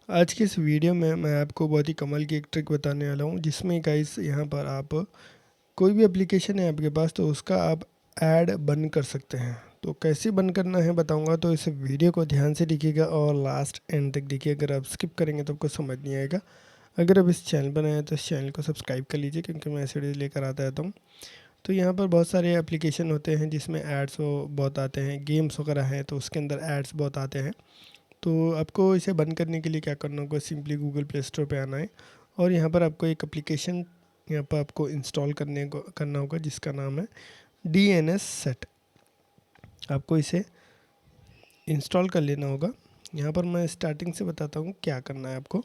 आज की इस वीडियो में मैं आपको बहुत ही कमाल की एक ट्रिक बताने वाला हूँ, जिसमें गाइस यहाँ पर आप कोई भी एप्लीकेशन है आपके पास तो उसका आप ऐड बंद कर सकते हैं। तो कैसे बंद करना है बताऊंगा, तो इस वीडियो को ध्यान से देखिएगा और लास्ट एंड तक देखिए। अगर आप स्किप करेंगे तो आपको समझ नहीं आएगा। अगर आप इस चैनल पर नए हैं तो इस चैनल को सब्सक्राइब कर लीजिए, क्योंकि मैं ऐसे वीडियो लेकर आता रहता हूँ। तो यहाँ पर बहुत सारे एप्लीकेशन होते हैं जिसमें एड्स बहुत आते हैं, गेम्स वगैरह हैं तो उसके अंदर एड्स बहुत आते हैं। तो आपको इसे बंद करने के लिए क्या करना होगा, सिंपली गूगल प्ले स्टोर पे आना है और यहाँ पर आपको एक एप्लीकेशन यहाँ पर आपको इंस्टॉल करना होगा, जिसका नाम है DNS सेट। आपको इसे इंस्टॉल कर लेना होगा। यहाँ पर मैं स्टार्टिंग से बताता हूँ क्या करना है आपको।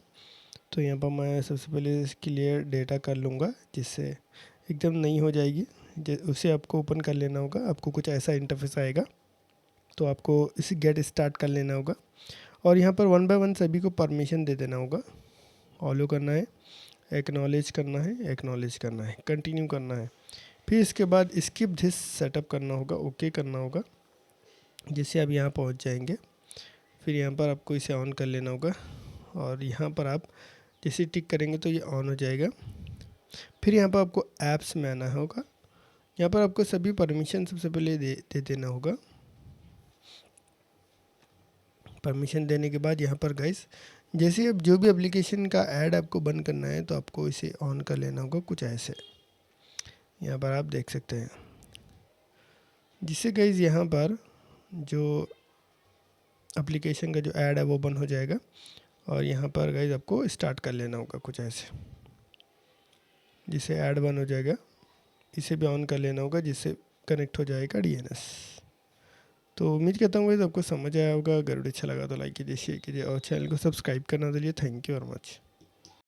तो यहाँ पर मैं सबसे पहले क्लियर डेटा कर लूँगा, जिससे एकदम नई हो जाएगी। उसे आपको ओपन कर लेना होगा। आपको कुछ ऐसा इंटरफेस आएगा, तो आपको इसे गेट स्टार्ट कर लेना होगा और यहाँ पर वन बाय वन सभी को परमिशन दे देना होगा। ऑलो करना है, एक्नॉलेज करना है, एक्नॉलेज करना है, कंटिन्यू करना है। फिर इसके बाद स्किप दिस सेटअप करना होगा, ओके करना होगा, जिससे आप यहाँ पहुँच जाएंगे। फिर यहाँ पर आपको इसे ऑन कर लेना होगा और यहाँ पर आप जैसे टिक करेंगे तो ये ऑन हो जाएगा। फिर यहाँ पर आपको ऐप्स में आना होगा। यहाँ पर आपको सभी परमिशन सबसे पहले दे देना होगा। परमिशन देने के बाद यहाँ पर गाइस, जैसे अब जो भी एप्लीकेशन का ऐड आपको बंद करना है तो आपको इसे ऑन कर लेना होगा, कुछ ऐसे यहाँ पर आप देख सकते हैं। जिससे गाइस यहाँ पर जो एप्लीकेशन का जो ऐड है वो बंद हो जाएगा और यहाँ पर गाइस आपको स्टार्ट कर लेना होगा कुछ ऐसे, जिससे ऐड बंद हो जाएगा। इसे भी ऑन कर लेना होगा, जिससे कनेक्ट हो जाएगा DNS। तो उम्मीद करता हूँ गाइस आपको समझ आया होगा। अगर वीडियो अच्छा लगा तो लाइक कीजिए, शेयर कीजिए और चैनल को सब्सक्राइब करना। चलिए, थैंक यू वेरी मच।